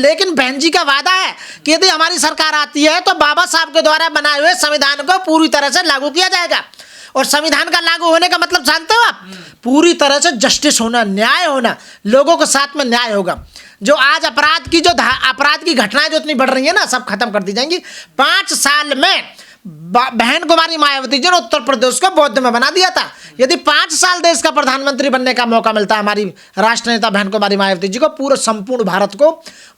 लेकिन बहन जी का वादा है कि यदि हमारी सरकार आती है तो बाबा साहब के द्वारा बनाए हुए संविधान को पूरी तरह से लागू किया जाएगा। और संविधान का लागू होने का मतलब जानते हो आप? पूरी तरह से जस्टिस होना, न्याय होना, लोगों के साथ में न्याय होगा। जो आज अपराध की घटनाएं जो इतनी बढ़ रही है ना, सब खत्म कर दी जाएंगी। 5 साल में बहन कुमारी मायावती जी ने उत्तर प्रदेश को बौद्ध में बना दिया था। यदि 5 साल देश का प्रधानमंत्री बनने का मौका मिलता है हमारी राष्ट्र नेता बहन कुमारी मायावती जी को, पूरे संपूर्ण भारत को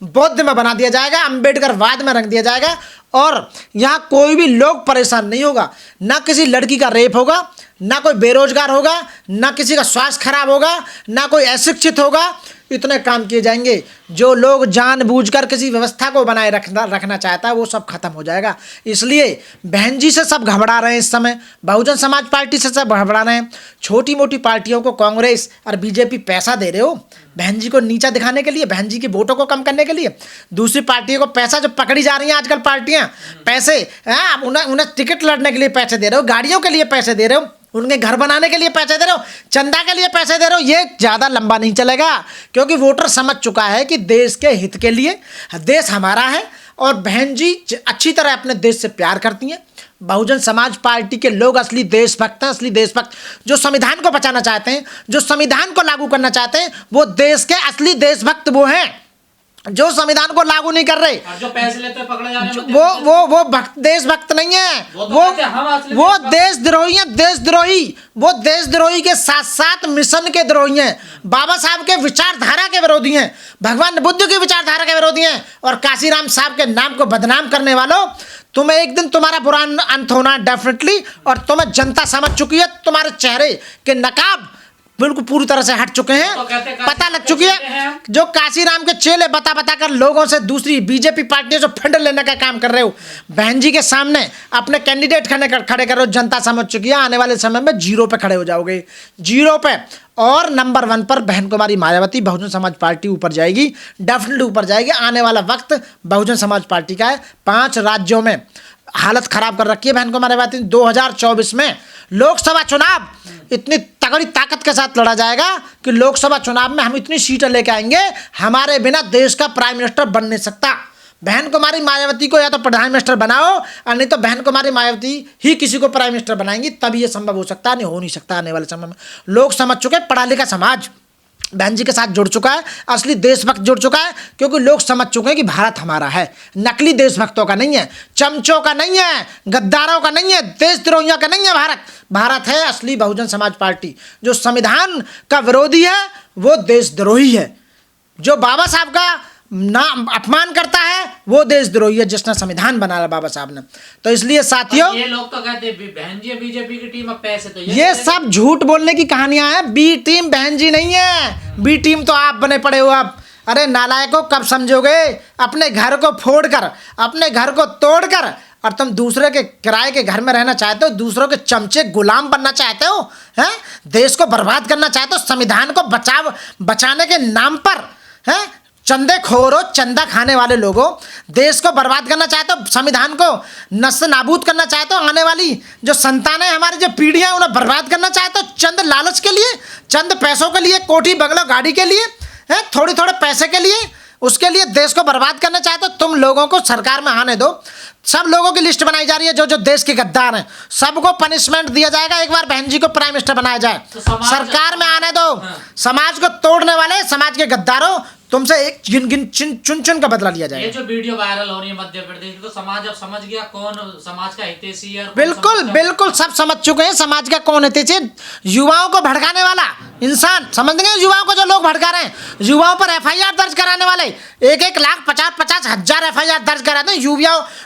बौद्ध में बना दिया जाएगा, अम्बेडकरवाद में रख दिया जाएगा। और यहाँ कोई भी लोग परेशान नहीं होगा, ना किसी लड़की का रेप होगा, ना कोई बेरोजगार होगा, ना किसी का स्वास्थ्य खराब होगा, ना कोई अशिक्षित होगा। इतने काम किए जाएंगे। जो लोग जानबूझकर किसी व्यवस्था को बनाए रखना चाहता है वो सब खत्म हो जाएगा। इसलिए बहन जी से सब घबरा रहे हैं इस समय, बहुजन समाज पार्टी से सब घबरा रहे हैं। छोटी मोटी पार्टियों को कांग्रेस और बीजेपी पैसा दे रहे हो बहन जी को नीचा दिखाने के लिए, बहन जी की वोटों को कम करने के लिए। दूसरी पार्टियों को पैसा जो पकड़ी जा रही हैं आजकल पार्टियां, पैसे उन्हें टिकट लड़ने के लिए पैसे दे रहे हो, गाड़ियों के लिए पैसे दे रहे हो, उनके घर बनाने के लिए पैसे दे रहे हो, चंदा के लिए पैसे दे रहे हो। ये ज़्यादा लंबा नहीं चलेगा, क्योंकि वोटर समझ चुका है कि देश के हित के लिए देश हमारा है। और बहन जी अच्छी तरह अपने देश से प्यार करती हैं। बहुजन समाज पार्टी के लोग असली देशभक्त हैं, असली देशभक्त जो संविधान को बचाना चाहते हैं, जो संविधान को लागू करना चाहते हैं, वो देश के असली देशभक्त वो हैं जो संविधान को लागू नहीं कर रहे। जो पैसे लेते हैं पकड़े जा रहे हैं, वो देशभक्त नहीं है, वो देशद्रोही हैं, देशद्रोही। वो देशद्रोही के साथ साथ मिशन के द्रोही हैं, बाबा साहब के विचारधारा के विरोधी हैं, भगवान बुद्ध की विचारधारा के विरोधी हैं। और काशीराम साहब के नाम को बदनाम करने वालों, तुम्हें एक दिन तुम्हारा बुरा अंत होना डेफिनेटली। और तुम्हें जनता समझ चुकी है, तुम्हारे चेहरे के नकाब बिल्कुल पूरी तरह से हट चुके हैं, तो पता लग चुकी है। जो काशीराम के चेले बता कर लोगों से दूसरी बीजेपी पार्टियों से फंड लेने का काम कर रहे हो, बहन जी के सामने अपने कैंडिडेट खड़े कर रहे हो, जनता समझ चुकी है। आने वाले समय में 0 पे खड़े हो जाओगे, 0 पे। और नंबर 1 पर बहन कुमारी मायावती, बहुजन समाज पार्टी ऊपर जाएगी, डेफिनेटली ऊपर जाएगी। आने वाला वक्त बहुजन समाज पार्टी का है। 5 राज्यों में हालत खराब कर रखी है बहन कुमारी मायावती। 2024 में लोकसभा चुनाव इतनी तगड़ी ताकत के साथ लड़ा जाएगा कि लोकसभा चुनाव में हम इतनी सीटें लेके आएंगे, हमारे बिना देश का प्राइम मिनिस्टर बन नहीं सकता। बहन कुमारी मायावती को या तो प्रधान मिनिस्टर बनाओ, और नहीं तो बहन कुमारी मायावती ही किसी को प्राइम मिनिस्टर बनाएंगी, तब ये संभव हो सकता है। नहीं हो नहीं सकता आने वाले समय में। लोग समझ चुके, पढ़ा लिखा समाज बहन जी के साथ जुड़ चुका है, असली देशभक्त जुड़ चुका है, क्योंकि लोग समझ चुके हैं कि भारत हमारा है, नकली देशभक्तों का नहीं है, चमचों का नहीं है, गद्दारों का नहीं है, देशद्रोहियों का नहीं है। भारत है असली बहुजन समाज पार्टी। जो संविधान का विरोधी है वो देशद्रोही है, जो बाबा साहब का नाम अपमान करता है वो देशद्रोही है, जिसने संविधान बनाया बाबा साहब ने। तो इसलिए साथियों, ये लोग तो कहते हैं बहन जी बीजेपी की टीम, अब पैसे तो ये सब झूठ बोलने की कहानियां हैं। बी टीम बहन जी नहीं है, बी टीम तो आप बने पड़े हो आप। अरे नालायकों, कब समझोगे? अपने घर को फोड़कर, अपने घर को तोड़कर, और तुम दूसरे के किराए के घर में रहना चाहते हो, दूसरों के चमचे गुलाम बनना चाहते हो, हैं? देश को बर्बाद करना चाहते हो, संविधान को बचाने के नाम पर, हैं? चंदे खोरो, चंदा खाने वाले लोगों, देश को बर्बाद करना चाहते हो, संविधान को नस्ल नाबूद करना चाहते हो, आने वाली जो संतानें हमारी जो पीढ़ियां उन्हें बर्बाद करना चाहते हो, चंद लालच के लिए, चंद पैसों के लिए, कोठी बंगलों गाड़ी के लिए, हैं? थोड़े पैसे के लिए, उसके लिए देश को बर्बाद करना चाहते हो। तुम लोगों को सरकार में आने दो, सब लोगों की लिस्ट बनाई जा रही है जो देश के गद्दार हैं, सबको पनिशमेंट दिया जाएगा। एक बार बहन जी को प्राइम मिनिस्टर बनाया जाए, तो सरकार में आने दो। समाज को तोड़ने वाले, समाज के गद्दारों, तुमसे एक चुन का बदला लिया जाएगा। ये जो वीडियो वायरल हो रही है मध्य प्रदेश, तो समाज अब समझ गया कौन समाज का हितैषी है। बिल्कुल सब समझ चुके हैं समाज का कौन हितैषी। युवाओं को भड़काने वाला इंसान, समझ गए? युवाओं को जो लोग भड़का रहे हैं, युवाओं पर FIR दर्ज कराने वाले, 1 लाख 50 हजार FIR दर्ज कराते हैं।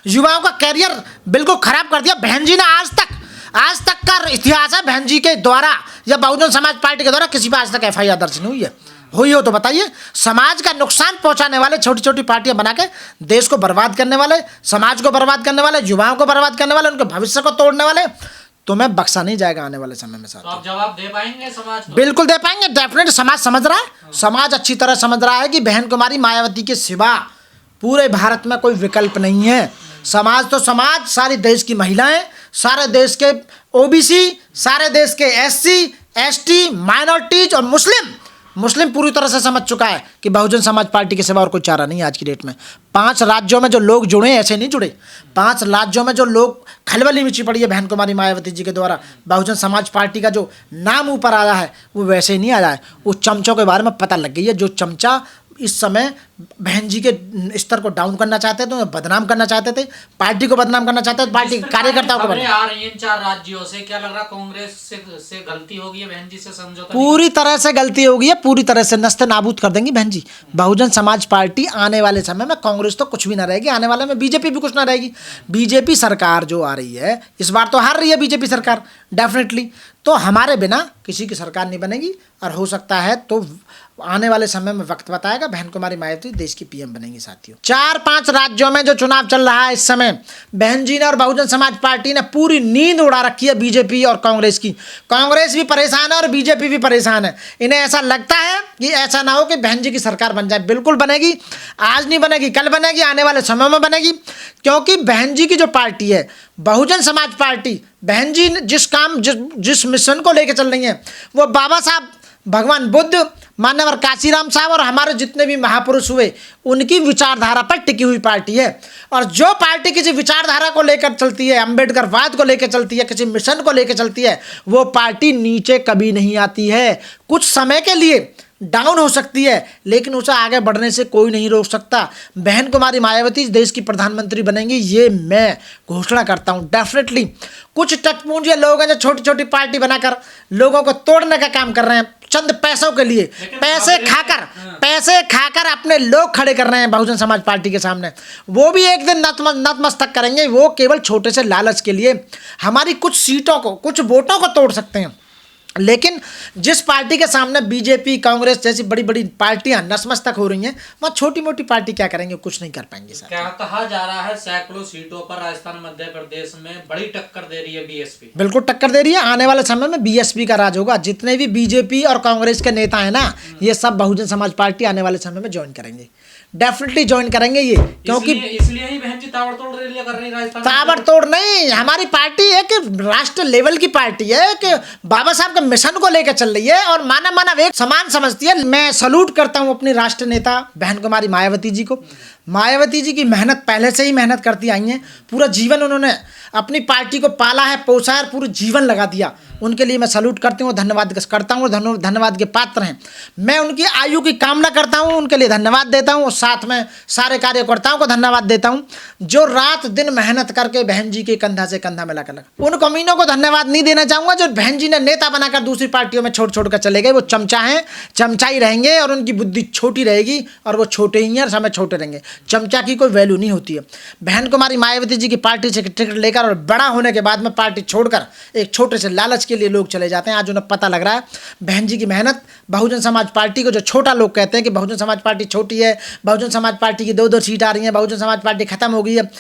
युवाओं का कैरियर बिल्कुल खराब कर दिया बहन जी ने। आज तक का इतिहास है बहन जी के द्वारा या बहुजन समाज पार्टी के द्वारा किसी पर आज तक FIR दर्ज नहीं हुई है। हुई हो तो बताइए। समाज का नुकसान पहुंचाने वाले, छोटी छोटी पार्टियां बना के देश को बर्बाद करने वाले, समाज को बर्बाद करने वाले, युवाओं को बर्बाद करने वाले, उनके भविष्य को तोड़ने वाले, तुम्हें बख्शा नहीं जाएगा आने वाले समय में। तो आप जवाब दे पाएंगे समाज को? बिल्कुल दे पाएंगे, डेफिनेट। समाज समझ रहा है, समाज अच्छी तरह समझ रहा है कि बहन कुमारी मायावती के सिवा पूरे भारत में कोई विकल्प नहीं है। समाज तो समाज, सारी देश की महिलाएं, सारे देश के OBC, सारे देश के SC ST माइनॉरिटीज और मुस्लिम, मुस्लिम पूरी तरह से समझ चुका है कि बहुजन समाज पार्टी के सिवा और कोई चारा नहीं है आज की डेट में। 5 राज्यों में जो लोग जुड़े ऐसे नहीं जुड़े, 5 राज्यों में जो लोग खलबली मची पड़ी है बहन कुमारी मायावती जी के द्वारा बहुजन समाज पार्टी का जो नाम ऊपर आया है वो वैसे ही नहीं आया है। वो चमचों के बारे में पता लग गई है, जो चमचा इस समय बहन जी के स्तर को डाउन करना चाहते थे, बदनाम करना चाहते थे, पार्टी को बदनाम करना चाहते थे, पार्टी कार्यकर्ताओं को खबरें आ रही हैं 4 राज्यों से, क्या लग रहा कांग्रेस से गलती होगी है बहन जी से समझौता? पूरी तरह से गलती होगी है, पूरी तरह से नस्ते नाबूद कर देंगी बहन जी बहुजन समाज पार्टी। आने वाले समय में कांग्रेस तो कुछ भी ना रहेगी, आने वाले में बीजेपी भी कुछ ना रहेगी। बीजेपी सरकार जो आ रही है इस बार तो हार रही है बीजेपी सरकार डेफिनेटली, तो हमारे बिना किसी की सरकार नहीं बनेगी और हो सकता है तो आने वाले समय में वक्त बताएगा बहन कुमारी मायावती देश की पीएम बनेंगी। साथियों 4-5 राज्यों में जो चुनाव चल रहा है इस समय, बहन जी ने और बहुजन समाज पार्टी ने पूरी नींद उड़ा रखी है बीजेपी और कांग्रेस की। कांग्रेस भी परेशान है और बीजेपी भी परेशान है। इन्हें ऐसा लगता है कि ऐसा ना हो कि बहन जी की सरकार बन जाए। बिल्कुल बनेगी, आज नहीं बनेगी कल बनेगी, आने वाले समय में बनेगी, क्योंकि बहन जी की जो पार्टी है बहुजन समाज पार्टी, बहन जी जिस मिशन को लेकर चल रही है वो बाबा साहब, भगवान बुद्ध, मान्यवर काशीराम साहब और हमारे जितने भी महापुरुष हुए उनकी विचारधारा पर टिकी हुई पार्टी है। और जो पार्टी किसी विचारधारा को लेकर चलती है, अम्बेडकरवाद को लेकर चलती है, किसी मिशन को लेकर चलती है, वो पार्टी नीचे कभी नहीं आती है। कुछ समय के लिए डाउन हो सकती है लेकिन उसे आगे बढ़ने से कोई नहीं रोक सकता। बहन कुमारी मायावती देश की प्रधानमंत्री बनेंगी, ये मैं घोषणा करता हूँ डेफिनेटली। कुछ टचपूंजिया लोग हैं जो छोटी छोटी पार्टी बनाकर लोगों को तोड़ने का काम कर रहे हैं चंद पैसों के लिए, पैसे खाकर अपने लोग खड़े कर रहे हैं बहुजन समाज पार्टी के सामने। वो भी एक दिन नतमस्तक करेंगे, वो केवल छोटे से लालच के लिए हमारी कुछ सीटों को, कुछ वोटों को तोड़ सकते हैं। लेकिन जिस पार्टी के सामने बीजेपी कांग्रेस जैसी बड़ी बड़ी पार्टियां नतमस्तक हो रही हैं, वहाँ छोटी मोटी पार्टी क्या करेंगे, कुछ नहीं कर पाएंगे। क्या कहा जा रहा है सैकड़ों सीटों पर राजस्थान मध्य प्रदेश में बड़ी टक्कर दे रही है बीएसपी? बिल्कुल टक्कर दे रही है। आने वाले समय में बीएसपी का राज होगा। जितने भी बीजेपी और कांग्रेस के नेता हैं ना, ये सब बहुजन समाज पार्टी आने वाले समय में ज्वाइन करेंगे, डेफिनेटली ज्वाइन करेंगे ये, क्योंकि इसलिए ही बहन जी ताबड़तोड़ रैलियां कर रही है राजस्थान। ताबड़तोड़ नहीं, हमारी पार्टी एक राष्ट्र लेवल की पार्टी है कि बाबा साहब के मिशन को लेकर चल रही है और मानव एक समान समझती है। मैं सलूट करता हूं अपनी राष्ट्र नेता बहन कुमारी मायावती जी को। मायावती जी की मेहनत पहले से ही मेहनत करती आई हैं, पूरा जीवन उन्होंने अपनी पार्टी को पाला है, पोसा है, पूरा जीवन लगा दिया। उनके लिए मैं सलूट करती हूँ, धन्यवाद करता हूँ, धन्यवाद के पात्र हैं। मैं उनकी आयु की कामना करता हूँ, उनके लिए धन्यवाद देता हूँ और साथ में सारे कार्यकर्ताओं को धन्यवाद देता हूँ जो रात दिन मेहनत करके बहन जी के कंधा से कंधा मिलाकर लगा। उन कमीनों को धन्यवाद नहीं देना चाहूँगा जो बहन जी ने नेता बनाकर दूसरी पार्टियों में छोड़ कर चले गए। वो चमचा हैं, चमचा ही रहेंगे और उनकी बुद्धि छोटी रहेगी और वो छोटे ही हैं और समय छोटे रहेंगे। चमचा की कोई वैल्यू नहीं होती है। बहन कुमारी मायावती जी की पार्टी से टिकट लेकर और बड़ा होने के बाद में पार्टी छोड़कर एक छोटे से लालच के लिए लोग चले जाते हैं। आज उन्हें पता लग रहा है बहन जी की मेहनत। बहुजन समाज पार्टी को जो छोटा लोग कहते हैं कि बहुजन समाज पार्टी छोटी है, बहुजन समाज पार्टी की 2-2 सीट आ रही हैं, बहुजन समाज पार्टी खत्म हो गई है,